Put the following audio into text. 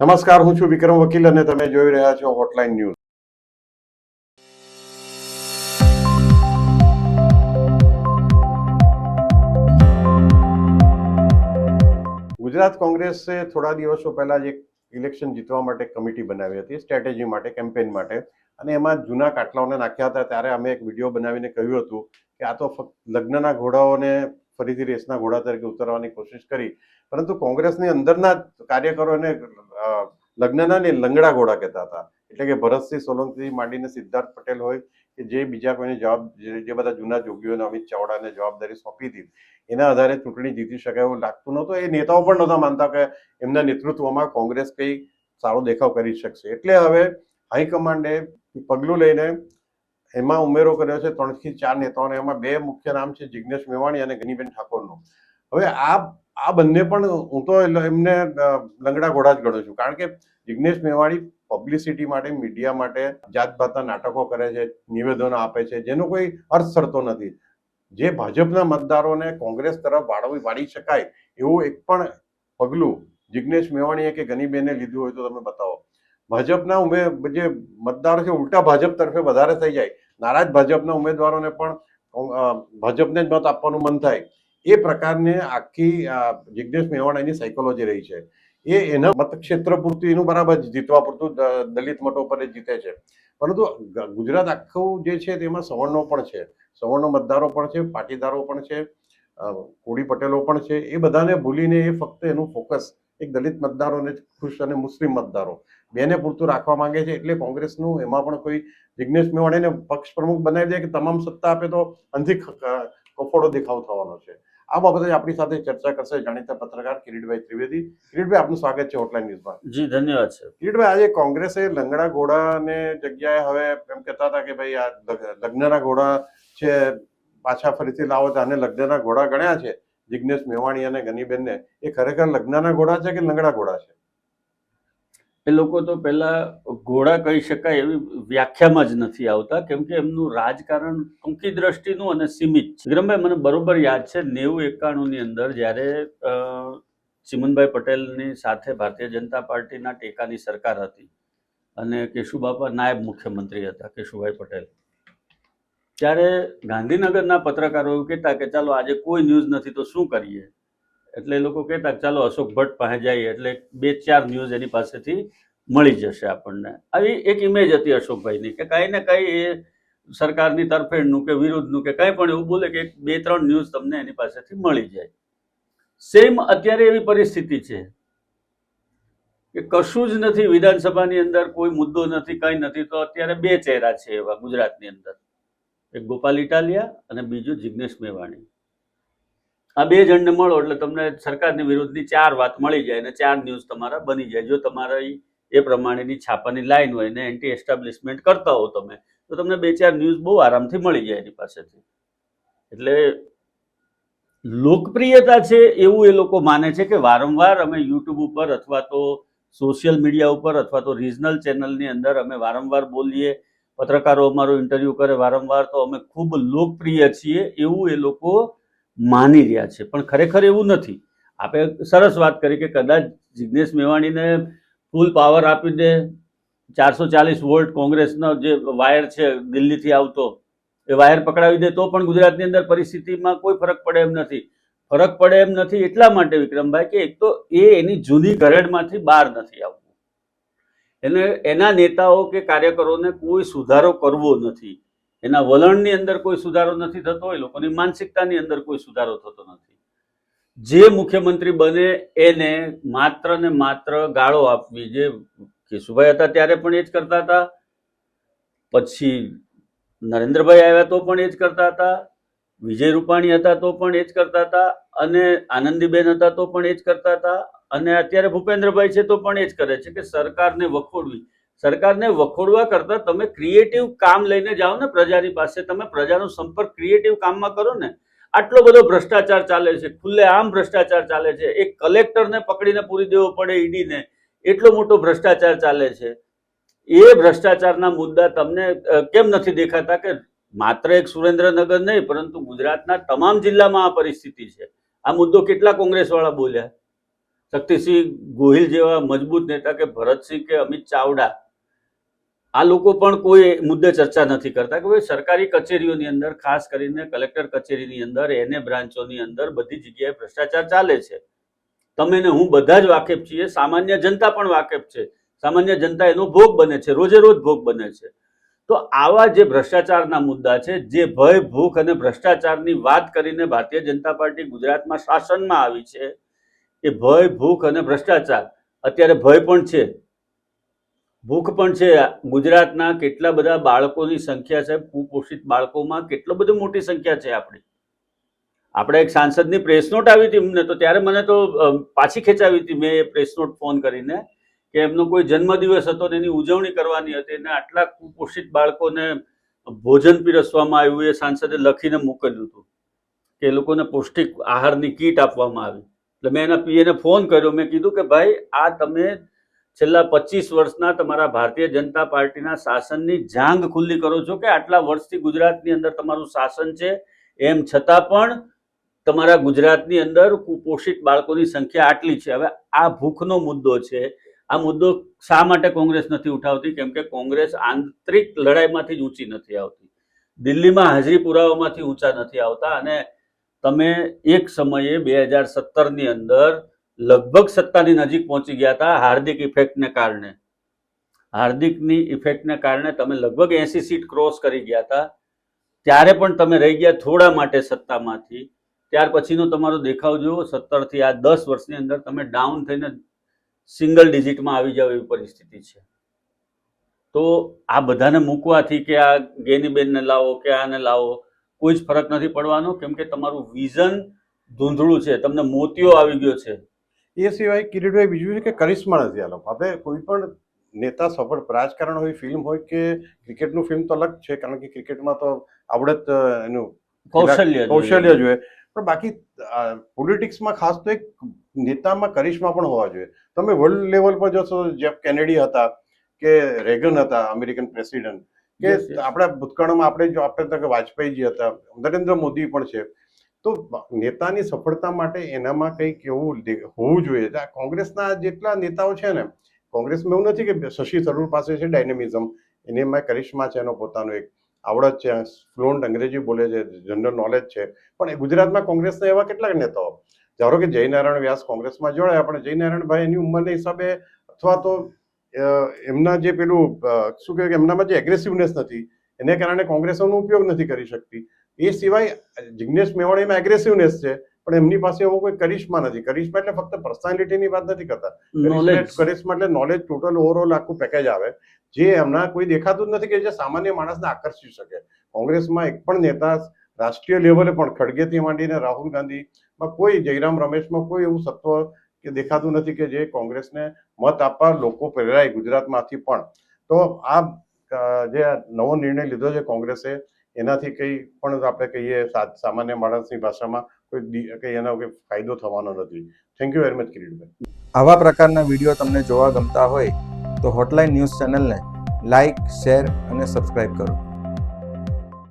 નમસ્કાર, હું છું વિક્રમ વકીલ અને તમે જોઈ રહ્યા છો હોટલાઇન ન્યૂઝ. ગુજરાત કોંગ્રેસે થોડા દિવસો પહેલા જ એક ઇલેક્શન જીતવા માટે કમિટી બનાવી હતી, સ્ટ્રેટેજી માટે, કેમ્પેઇન માટે, અને એમાં જૂના કાટલાઓને નાખ્યા હતા. ત્યારે અમે એક વિડીયો બનાવીને કહ્યું હતું કે આ તો ફક્ત લગ્નના ઘોડાઓને ફરીથી રેસના ઘોડા તરીકે ઉતરવાની કોશિશ કરી, પરંતુ કોંગ્રેસની અંદરના કાર્યકરો એને લગ્નના ને લંગડા ઘોડા કહેતા હતા. એટલે કે ભરતસિંહ સોલંકી માંડીને સિદ્ધાર્થ પટેલ હોય કે જે બીજા કોઈને જે બધા જૂના જોગીઓને અમિત ચાવડાને જવાબદારી સોંપી હતી, એના આધારે ચૂંટણી જીતી શકાય એવું લાગતું નહોતું. એ નેતાઓ પણ નહોતા માનતા કે એમના નેતૃત્વમાં કોંગ્રેસ કંઈ સારો દેખાવ કરી શકશે. એટલે હવે હાઈકમાન્ડે પગલું લઈને એમાં ઉમેરો કર્યો છે 3 થી 4 નેતાઓને. એમાં 2 મુખ્ય નામ છે, જિગ્નેશ મેવાણી અને ગનીબેન ઠાકોરનું. હવે આ બંને પણ હું તો એમને લંગડા ઘોડા જ ગણું છું, કારણ કે જિગ્નેશ મેવાણી પબ્લિસિટી માટે, મીડિયા માટે જાતભાતના નાટકો કરે છે, નિવેદનો આપે છે, જેનો કોઈ અર્થ સરતો નથી. જે ભાજપના મતદારોને કોંગ્રેસ તરફ વાળી શકાય એવું એક પણ પગલું જિગ્નેશ મેવાણીએ કે ગનીબેને લીધું હોય તો તમે બતાવો. ભાજપના જે મતદારો છે ઉલટા ભાજપ તરફે વધારે થઈ જાય, નારાજ ભાજપના ઉમેદવારોને પણ ભાજપને જ મત આપવાનું મન થાય. એ પ્રકારની આખી જિગ્નેશ મેવાણીની સાયકોલોજી રહી છે. એના મતક્ષેત્ર પૂરતું એનું બરાબર જીતવા પૂરતું દલિત મતો પર જીતે છે, પરંતુ ગુજરાત આખું જે છે તેમાં સવર્ણો પણ છે, સવર્ણો મતદારો પણ છે, પાટીદારો પણ છે, કોળી પટેલો પણ છે. એ બધાને ભૂલીને એ ફક્ત એનું ફોકસ એક દલિત મતદારોને ખુશ અને મુસ્લિમ મતદારો બેને પૂરતું રાખવા માંગે છે. એટલે કોંગ્રેસનું એમાં પણ કોઈ જિગ્નેશ મેવાણીને પક્ષ પ્રમુખ બનાવી દે કે તમામ સત્તા આપે તો અંધિક કફોડો દેખાવ થવાનો છે. આ બાબતે આપણી સાથે ચર્ચા કરશે જાણીતા પત્રકાર કિરીટભાઈ ત્રિવેદી. કિરીટભાઈ, આપનું સ્વાગત છે હોટલાઇન ન્યૂઝમાં. જી, ધન્યવાદ છે. કિરીટભાઈ, આજે કોંગ્રેસે લંગડા ઘોડાને જગ્યાએ હવે એમ કહેતા હતા કે ભાઈ આ લગ્નના ઘોડા છે, પાછા ફરીથી લાવો તો આને લગ્નના ઘોડા ગણ્યા છે જિગ્નેશ મેવાણી અને ગનીબેનને. એ ખરેખર લગ્નના ઘોડા છે કે લંગડા ઘોડા છે? એ લોકો તો પહેલા ઘોડા કહી શકાય એવી વ્યાખ્યામાં જ નથી આવતા, કેમ કે એમનું રાજકારણ ટૂંકી દ્રષ્ટિનું અને સીમિત છે. વિક્રમભાઈ, મને બરોબર યાદ છે 90-91 ની અંદર જ્યારે ચિમનભાઈ પટેલની સાથે ભારતીય જનતા પાર્ટીના ટેકાની સરકાર હતી અને કેશુબાપા નાયબ મુખ્યમંત્રી હતા, કેશુભાઈ પટેલ, ત્યારે ગાંધીનગરના પત્રકારો એવું કહેતા કે ચાલો આજે કોઈ ન્યૂઝ નથી તો શું કરીએ. એટલે એ લોકો કહેતા ચાલો અશોક ભટ્ટ પાસે જઈએ એટલે 2-4 ન્યૂઝ એની પાસેથી મળી જશે આપણને. આવી એક ઇમેજ હતી અશોકભાઈની કે કાંઈ ને કાંઈ એ સરકારની તરફેણનું કે વિરુદ્ધનું કે કાંઈ પણ એવું બોલે કે 2-3 ન્યૂઝ તમને એની પાસેથી મળી જાય. સેમ અત્યારે એવી પરિસ્થિતિ છે કે કશું જ નથી, વિધાનસભાની અંદર કોઈ મુદ્દો નથી, કંઈ નથી, તો અત્યારે 2 ચહેરા છે એવા ગુજરાતની અંદર, એક ગોપાલ ઇટાલિયા અને બીજું જિગ્નેશ મેવાણી. આ 2 જણને મળો એટલે તમને સરકારની વિરુદ્ધની 4 વાત મળી જાય અને 4 ન્યૂઝ તમારા બની જાય. જો તમારા એ પ્રમાણેની છાપાની લાઈન હોય ને એન્ટી એસ્ટાબ્લિશમેન્ટ કરતા હો તમે, તો તમને 2-4 ન્યૂઝ બહુ આરામથી મળી જાય એની પાસેથી. એટલે લોકપ્રિયતા છે એવું એ લોકો માને છે કે વારંવાર અમે યુટ્યુબ ઉપર અથવા તો સોશિયલ મીડિયા ઉપર અથવા તો રિજનલ ચેનલની અંદર અમે વારંવાર બોલીએ, પત્રકારો અમારો ઇન્ટરવ્યુ કરે વારંવાર, તો અમે ખૂબ લોકપ્રિય છીએ એવું એ લોકો માની રહ્યા છે. પણ ખરેખર એવું નથી. આપણે સરસ વાત કરી કે કદાચ જિગ્નેશ મેવાણીને ફૂલ પાવર આપી દે, 440 વોલ્ટ કોંગ્રેસનો જે વાયર છે દિલ્હીથી આવતો એ વાયર પકડાવી દે તો પણ ગુજરાતની અંદર પરિસ્થિતિમાં કોઈ ફરક પડે એમ નથી. ફરક પડે એમ નથી એટલા માટે વિક્રમભાઈ કે એક તો એ એની જૂની ઘરેડમાંથી બહાર નથી આવતું, એને એના નેતાઓ કે કાર્યકરોને કોઈ સુધારો કરવો નથી, એના વલણની અંદર કોઈ સુધારો નથી થતો, એ લોકોની માનસિકતાની અંદર કોઈ સુધારો થતો નથી. જે મુખ્યમંત્રી બને એને માત્ર ને માત્ર ગાળો આપવી. જે કેશુભાઈ હતા ત્યારે પણ એ જ કરતા હતા, પછી નરેન્દ્રભાઈ આવ્યા તો પણ એ જ કરતા હતા, વિજય રૂપાણી હતા તો પણ એ જ કરતા હતા, અને આનંદીબેન હતા તો પણ એ જ કરતા હતા, અને અત્યારે ભૂપેન્દ્રભાઈ છે તો પણ એ જ કરે છે કે સરકારને વખોડવી. સરકારને વખોડવા કરતા તમે ક્રિએટિવ કામ લઈને જાઓ ને પ્રજાની પાસે, તમે પ્રજાનો સંપર્ક ક્રિએટિવ કામમાં કરો ને. આટલો બધો ભ્રષ્ટાચાર ચાલે છે, ખુલ્લેઆમ ભ્રષ્ટાચાર ચાલે છે, એક કલેક્ટરને પકડીને પૂરી દેવો પડે ઈડીને, એટલો મોટો ભ્રષ્ટાચાર ચાલે છે. એ ભ્રષ્ટાચારના મુદ્દા તમને કેમ નથી દેખાતા કે માત્ર એક સુરેન્દ્રનગર નહીં પરંતુ ગુજરાતના તમામ જિલ્લામાં આ પરિસ્થિતિ છે. આ મુદ્દો કેટલા કોંગ્રેસ વાળા બોલ્યા? શક્તિસિંહ ગોહિલ જેવા મજબૂત નેતા કે ભરતસિંહ કે અમિત ચાવડા, આ લોકો પણ કોઈ મુદ્દે ચર્ચા નથી કરતા કે ભાઈ સરકારી કચેરીઓની અંદર, ખાસ કરીને કલેક્ટર કચેરીની અંદર, એને બ્રાન્ચોની અંદર બધી જગ્યાએ ભ્રષ્ટાચાર ચાલે છે. તમે ને હું બધા જ વાકેફ છીએ, સામાન્ય જનતા પણ વાકેફ છે. સામાન્ય જનતા એનો ભોગ બને છે, રોજે રોજ ભોગ બને છે. તો આવા જે ભ્રષ્ટાચારના મુદ્દા છે, જે ભય, ભૂખ અને ભ્રષ્ટાચારની વાત કરીને ભારતીય જનતા પાર્ટી ગુજરાતમાં શાસનમાં આવી છે, એ ભય, ભૂખ અને ભ્રષ્ટાચાર, અત્યારે ભય પણ છે, ભૂખ પણ છે. ગુજરાતના કેટલા બધા બાળકોની સંખ્યા છે, કુપોષિત બાળકોમાં કેટલો બધો મોટી સંખ્યા છે આપણી. આપણે એક સાંસદની પ્રેસ નોટ આવી હતી અમને, તો ત્યારે મને તો પાછી ખેંચાવી હતી મેં એ પ્રેસ નોટ ફોન કરીને કે એમનો કોઈ જન્મદિવસ હતો ને એની ઉજવણી કરવાની હતી અને આટલા કુપોષિત બાળકોને ભોજન પીરસવામાં આવ્યું, એ સાંસદે લખીને મોકલ્યું હતું કે એ લોકોને પૌષ્ટિક આહારની કીટ આપવામાં આવી. એટલે મેં એના પીએને ફોન કર્યો, મેં કીધું કે ભાઈ આ તમે છેલ્લા 25 વર્ષના તમારા ભારતીય જનતા પાર્ટીના શાસનની જાંગ ખુલ્લી કરો છો કે આટલા વર્ષથી ગુજરાતની અંદર તમારું શાસન છે, એમ છતાં પણ તમારા ગુજરાતની અંદર કુપોષિત બાળકોની સંખ્યા આટલી છે. હવે આ ભૂખનો મુદ્દો છે, આ મુદ્દો શા માટે કોંગ્રેસ નથી ઉઠાવતી? કેમ કે કોંગ્રેસ આંતરિક લડાઈમાંથી જ ઊંચી નથી આવતી, દિલ્હીમાં હાજરી પુરાવામાંથી ઊંચા નથી આવતા. અને તમે એક સમયે 2017ની અંદર લગભગ સત્તાની નજીક પહોંચી ગયા હતા હાર્દિક ઇફેક્ટને કારણે. હાર્દિકની ઇફેક્ટને કારણે તમે લગભગ 80 સીટ ક્રોસ કરી ગયા હતા. ત્યારે પણ તમે રહી ગયા થોડા માટે સત્તામાંથી. ત્યાર પછીનો તમારો દેખાવ જુઓ, 17 થી આ 10 વર્ષની અંદર તમે ડાઉન થઈને સિંગલ ડિજિટમાં આવી જાવ એવી પરિસ્થિતિ છે. તો આ બધાને મૂકવાથી કે આ ગેનીબેનને લાવો કે આને લાવો, કોઈ જ ફરક નથી પડવાનો, કેમ કે તમારું વિઝન ધૂંધળું છે, તમને મોતિયો આવી ગયો છે. એ સિવાય કિરીટભાઈ બીજું છે કે કરિશ્મા નથી આ લોકો. હવે કોઈ પણ નેતા સફળ, રાજકારણ હોય, ફિલ્મ હોય કે ક્રિકેટનું ફિલ્મ તો અલગ છે, કારણ કે ક્રિકેટમાં તો આવડત એનું કૌશલ્ય જોઈએ, પણ બાકી પોલિટિક્સમાં ખાસ તો એક નેતામાં કરિશ્મા પણ હોવા જોઈએ. તમે વર્લ્ડ લેવલ પર જોશો, જેફ કેનેડી હતા કે રેગન હતા અમેરિકન પ્રેસિડન્ટ, કે આપણા ભૂતકાળમાં આપણે તો વાજપેયીજી હતા, નરેન્દ્ર મોદી પણ છે. તો નેતાની સફળતા માટે એનામાં કંઈક એવું હોવું જોઈએ. કોંગ્રેસના જેટલા નેતાઓ છે ને, કોંગ્રેસમાં એવું નથી કે શશી થરૂર પાસે છે ડાયનેમિઝમ, એમાં કરિશ્મા છે, એનો પોતાનો એક આવડત છે, ફ્લુઅન્ટ અંગ્રેજી બોલે છે, જનરલ નોલેજ છે. પણ ગુજરાતમાં કોંગ્રેસના એવા કેટલાક નેતાઓ, ધારો કે જયનારાયણ વ્યાસ કોંગ્રેસમાં જોડાયા, પણ જયનારાયણભાઈ એની ઉંમરના હિસાબે અથવા તો એમના જે પેલું શું કહેવાય કે એમનામાં જે એગ્રેસિવનેસ નથી, એને કારણે કોંગ્રેસનો ઉપયોગ નથી કરી શકતી. એ સિવાય જિગ્નેશ મેવાણીમાં એગ્રેસિવનેસ છે, પણ એમની પાસે એવો કોઈ કરિશ્મા નથી. કરિશ્મા એટલે ફક્ત પર્સનાલિટીની વાત નથી કરતા, કરિશ્મા એટલે નોલેજ, ટોટલ ઓવરઓલ આખું પેકેજ આવે, જે એમના કોઈ દેખાતું જ નથી કે જે સામાન્ય માણસને આકર્ષી શકે. કોંગ્રેસમાં એક પણ નેતા રાષ્ટ્રીય લેવલે પણ ખડગેથી માંડીને રાહુલ ગાંધીમાં કોઈ, જયરામ રમેશમાં કોઈ એવું સત્વ કે દેખાતું નથી કે જે કોંગ્રેસને મત આપવા લોકો પ્રેરાય ગુજરાતમાંથી પણ. તો આ જે નવો નિર્ણય લીધો છે કોંગ્રેસે, એનાથી કંઈ પણ આપણે કહીએ સામાન્ય માણસની ભાષામાં કંઈ એનો કોઈ ફાયદો થવાનો નથી. Thank you very much Kiritbhai. આવા પ્રકારના વિડીયો તમને જોવા ગમતા હોય તો હોટલાઇન ન્યૂઝ ચેનલને લાઇક, શેર અને સબસ્ક્રાઇબ કરો.